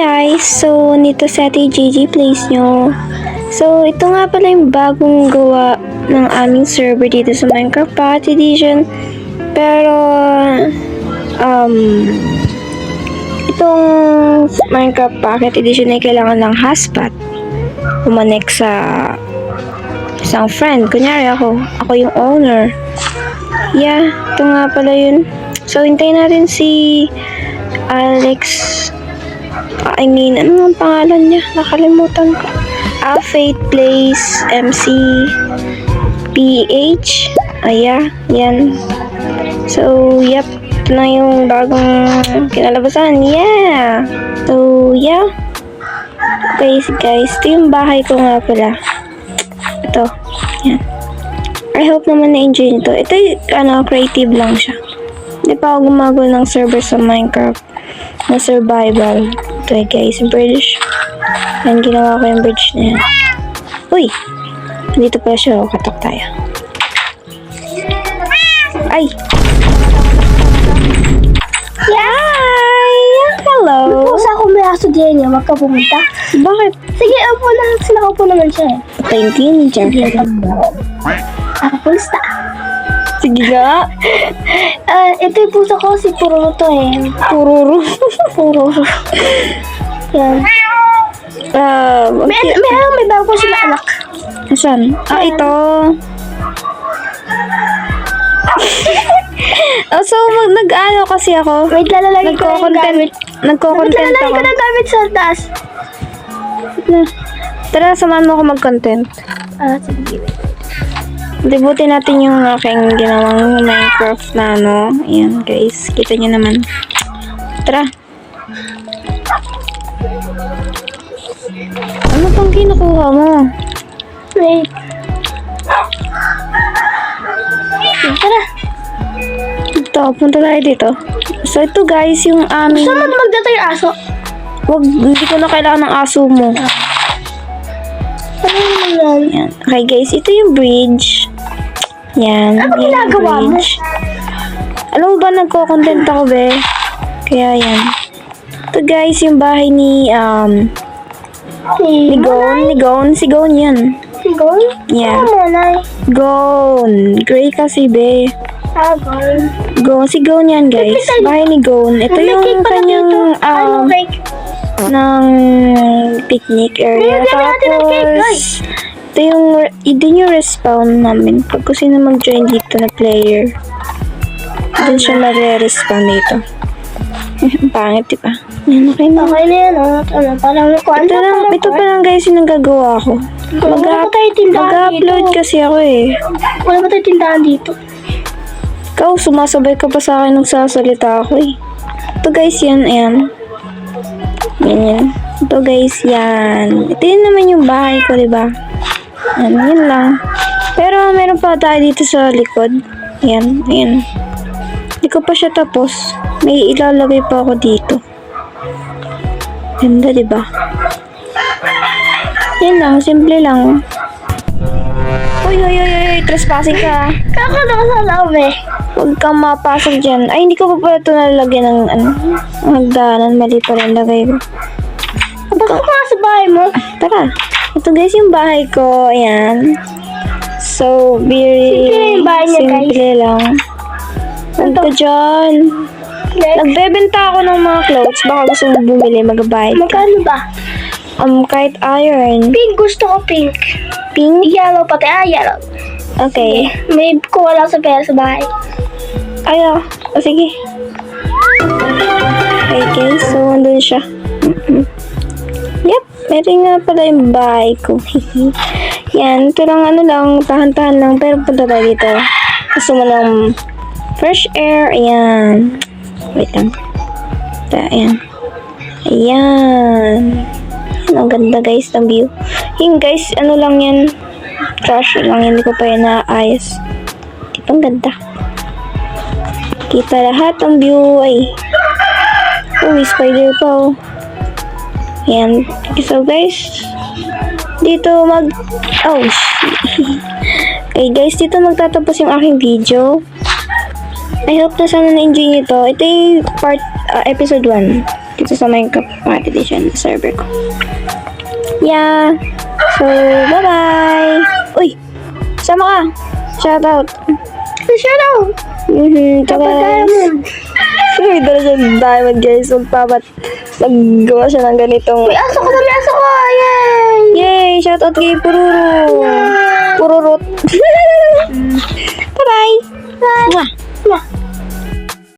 guys! So, nito sa Ate JJ Plays nyo. So, ito nga pala yung bagong gawa ng aming server dito sa Minecraft Pocket Edition. Pero, itong Minecraft Pocket Edition ay kailangan ng hotspot. Pumanek sa isang friend. Kunyari ako yung owner. Yeah, ito nga pala yun. So, hintayin natin si Alex. Ano ang pangalan niya? Nakalimutan ko. Faith Plays MC PH. Ayan, yan. So, yep. Ito na yung bagong kinalabasan. Yeah! So, yeah. Okay, guys. Ito yung bahay ko nga pala. Ito. Yan. I hope naman na-enjoy nito. Ito yung, creative lang siya. Hindi pa ako gumagawa ng server sa Minecraft na survival. Ito guys, bridge. Yan, ginawa ko yung bridge na yan. Uy! Dito pala siya. Katok tayo. Ay! Hi! Hello! Pusa ako may aso diyan niya, wag ka pumunta. Bakit? Sige, upo na. Sinakaupo naman siya eh. Thank you, Jerry. Ako pusta. Sige nga. Ito yung pusa ko, si Pururo to eh. Pururo. Pururo. Yan. May bago siya na anak. Saan? Ito. So, nag-ano kasi ako. Wait, lalagay ko yung gamit. Nagko-content Lalagay ako. ko ng gamit sa taas. Tara, samahan mo ako mag-content. Sige. Libutin natin yung aking ginawang Minecraft na ano. Ayan, guys. Kita nyo naman. Tara. Ano pang kinukuha mo? Wait. Tara. Ito, punta tayo dito. So, ito guys, yung aming... Saan mo magdata yung aso? Wag, hindi ko na kailangan ng aso mo. Ano naman yan? Yan. Okay guys, ito yung bridge. Yan. Ano Yan yung ginagawa mo? bridge. Alam mo ba, nagko-content ako, be? Kaya yan. Ito guys, yung bahay ni, ni Gon. Si Gon yan. Gon? Yeah. Ano nanay? Gon. Gray kasi, be. Gon. Gon. Si Gon yan, guys. Bahay ni Gon. Ito yung kanyang, Ano cake? ng picnic area. Hindi natin ng cake, guys. Ito yung respawn namin. Pag kung sino mag-join dito na player, dun siya magre-respawn dito. Pangit, diba? Yan, okay na. Okay na yan, parang Ito pa lang guys yung nagagawa ko. Wala pa tayo tindahan Mag-upload dito. kasi ako eh. Wala pa tayo tindahan dito. Ikaw, sumasabay ka pa sa akin nagsasalita ako eh. Ito guys, yan, ayan. Ganyan. Ito guys, yan. Ito yun naman yung bahay ko, diba? Yan, yun lang. Pero meron pa tayo dito sa likod. Yan, ayan. Hindi ko pa siya tapos. May ilalagay pa ako dito. Ganda, diba? Yan lang, simple lang. Uy, trespassing ka. Kakano ka sa loob eh. Huwag kang mapasok dyan. Ay, hindi ko pa pala ito nalagyan ng hagdanan. Mali pa rin lagay ko. Pasok ka sa bahay mo. Tara. Ito guys yung bahay ko. Ayan. So, very Simple yung bahay niya, guys. simple lang. Huwag ka dyan. Nagbebenta ako ng mga clothes. Baka gusto mo bumili, magbayad ka. Magkano ba? Kahit iron. Pink, gusto ko pink. Pink? Yellow pati. Yellow. Okay. May kuha lang sa pera sa bahay. Ayaw. Sige. Okay guys, so andun siya. Yep, meron nga pala yung bahay ko. Yan, ito lang tahan-tahan lang. Pero punta tayo dito. Gusto mo ng fresh air. Ayan. Wait lang. Ayan. Ayan. Ang ganda guys ng view. Yung guys, lang yan. Trash lang yan. Hindi ko pa yan naayos. Ang ganda. Kita lahat ang view. Ay. May spider pa oh. Ayan. So guys, dito okay guys, dito magtatapos yung aking video. I hope na sana na-enjoy nyo to. Ito yung episode 1. dito sa Minecraft Art Edition na server ko. Yeah. So, bye-bye. Uy, sama ka. Shoutout. Shoutout! Ito guys. May dala siya ng diamond guys. Naggawa siya ng ganitong... May aso ko na, may aso ko! Yay! Yay! Shoutout kay Pururo. Pururot. Bye-bye. Bye.